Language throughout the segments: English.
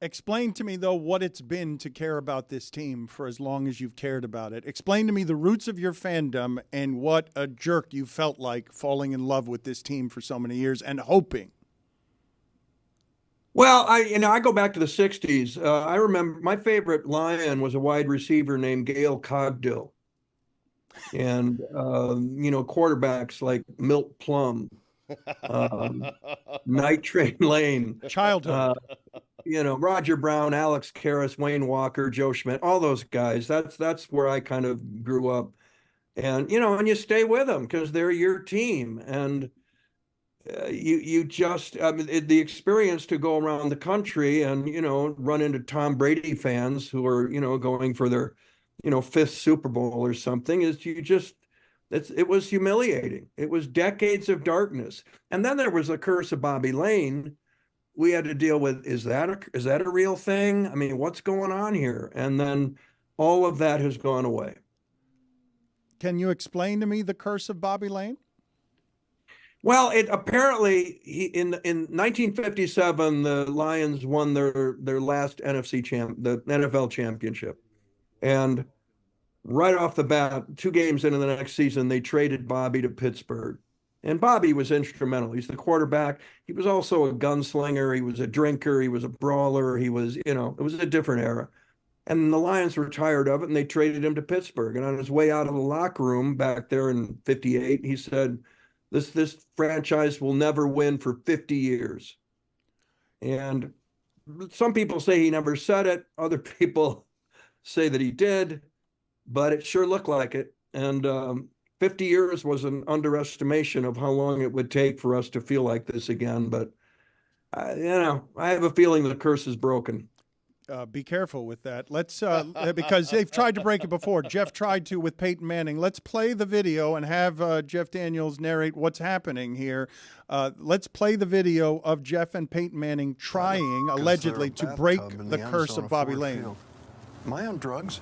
Explain to me, though, what it's been to care about this team for as long as you've cared about it. Explain to me the roots of your fandom and what a jerk you felt like falling in love with this team for so many years and hoping. Well, I go back to the 60s. I remember my favorite Lion was a wide receiver named Gail Cogdill. And, quarterbacks like Milt Plum, Night Train Lane. Childhood. Roger Brown, Alex Karras, Wayne Walker, Joe Schmidt, all those guys. That's where I kind of grew up. And, and you stay with them because they're your team. And you just, the experience to go around the country and, run into Tom Brady fans who are, going for their, fifth Super Bowl or something is it was humiliating. It was decades of darkness. And then there was the curse of Bobby Lane. We had to deal with, is that a real thing? I mean, what's going on here? And then all of that has gone away. Can you explain to me the curse of Bobby Lane? Well, it apparently in 1957 the Lions won their last the NFL championship, and right off the bat, 2 games into the next season, they traded Bobby to Pittsburgh, and Bobby was instrumental. He's the quarterback. He was also a gunslinger. He was a drinker. He was a brawler. He was, it was a different era, and the Lions were tired of it, and they traded him to Pittsburgh. And on his way out of the locker room back there in '58, he said, This franchise will never win for 50 years. And some people say he never said it. Other people say that he did, but it sure looked like it. And 50 years was an underestimation of how long it would take for us to feel like this again. But, I have a feeling the curse is broken. Be careful with that. Let's because they've tried to break it before. Jeff tried to with Peyton Manning. Let's play the video and have Jeff Daniels narrate what's happening here. Let's play the video of Jeff and Peyton Manning trying allegedly to break the curse of Bobby Lane. Am I on drugs?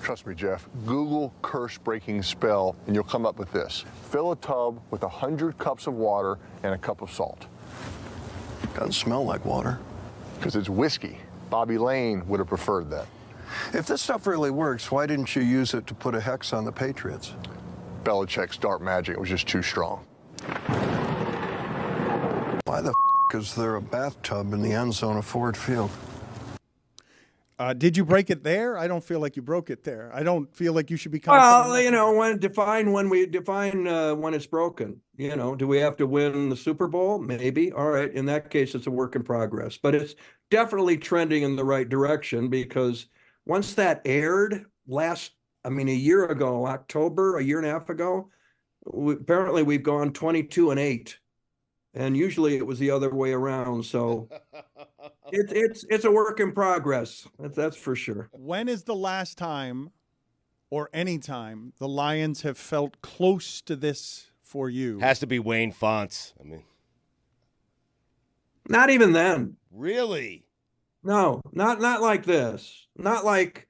Trust me, Jeff. Google curse breaking spell and you'll come up with this. Fill a tub with 100 cups of water and a cup of salt. Doesn't smell like water. Because it's whiskey. Bobby Lane would have preferred that. If this stuff really works, why didn't you use it to put a hex on the Patriots? Belichick's dark magic was just too strong. Why the is there a bathtub in the end zone of Ford Field? Did you break it there? I don't feel like you broke it there. I don't feel like you should be. Well, when it's broken. Do we have to win the Super Bowl? Maybe. All right. In that case, it's a work in progress. But it's definitely trending in the right direction because once that aired a year ago, October, a year and a half ago, apparently we've gone 22-8. And usually it was the other way around. So it's a work in progress. That's for sure. When is the last time or any time the Lions have felt close to this for you? Has to be Wayne Fonts. Not even then. Really? No, not like this. Not like,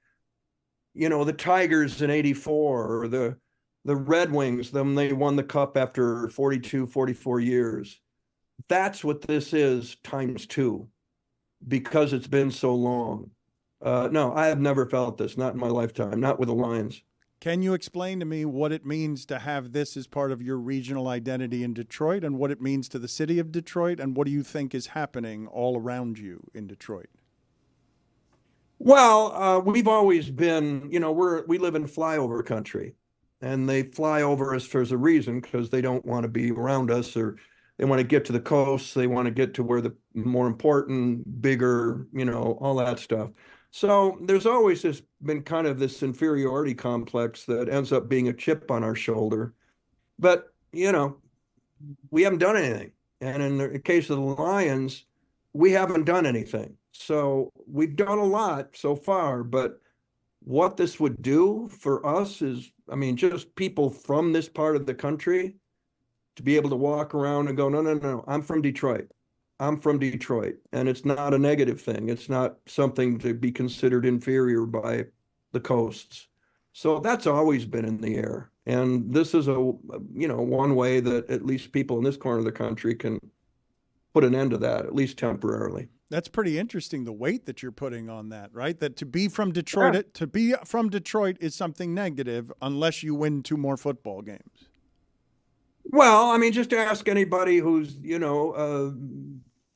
the Tigers in '84 or the Red Wings, they won the cup after 42, 44 years. That's what this is times 2 because it's been so long. No, I have never felt this, not in my lifetime, not with the Lions. Can you explain to me what it means to have this as part of your regional identity in Detroit and what it means to the city of Detroit and what do you think is happening all around you in Detroit? Well, we've always been, we live in flyover country and they fly over us for a reason because they don't want to be around us or they want to get to the coast. They want to get to where the more important, bigger, all that stuff. So there's always been kind of this inferiority complex that ends up being a chip on our shoulder. But, we haven't done anything. And in the case of the Lions, we haven't done anything. So we've done a lot so far. But what this would do for us is, just people from this part of the country to be able to walk around and go, no, I'm from Detroit. I'm from Detroit. And it's not a negative thing. It's not something to be considered inferior by the coasts. So that's always been in the air. And this is one way that at least people in this corner of the country can put an end to that, at least temporarily. That's pretty interesting, the weight that you're putting on that, right? That to be from Detroit, is something negative unless you win 2 more football games. Well, I mean, just ask anybody who's,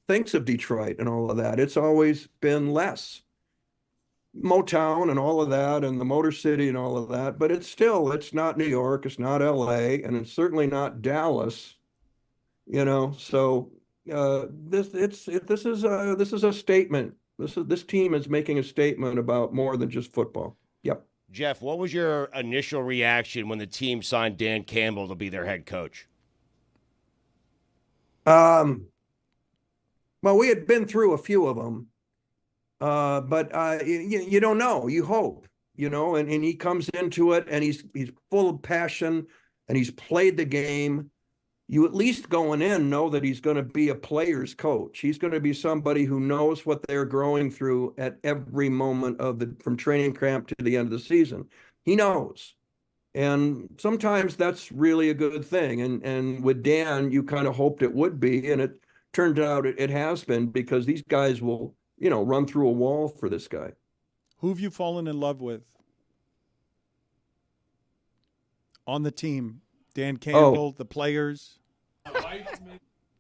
thinks of Detroit and all of that. It's always been less. Motown and all of that, and the Motor City and all of that, but it's not New York, it's not LA, and it's certainly not Dallas, so this is a statement. This team is making a statement about more than just football. Yep. Jeff, what was your initial reaction when the team signed Dan Campbell to be their head coach? Well, we had been through a few of them, but you don't know. You hope, and he comes into it, and he's full of passion, and he's played the game. You at least going in know that he's going to be a player's coach. He's going to be somebody who knows what they're growing through at every moment from training camp to the end of the season. He knows. And sometimes that's really a good thing. And with Dan, you kind of hoped it would be, and it turned out it has been, because these guys will, run through a wall for this guy. Who have you fallen in love with on the team? Dan Campbell, the players.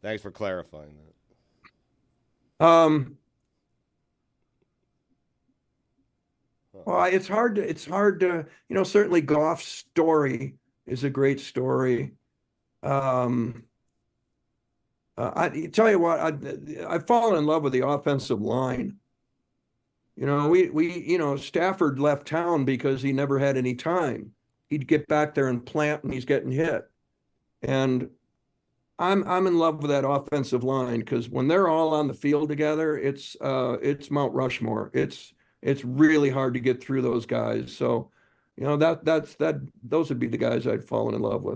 Thanks for clarifying that. Well, it's hard to, certainly Goff's story is a great story. I tell you what, I've fallen in love with the offensive line. Stafford left town because he never had any time. He'd get back there and plant, and he's getting hit. And I'm in love with that offensive line, because when they're all on the field together, it's Mount Rushmore. It's really hard to get through those guys. So, those would be the guys I'd fallen in love with.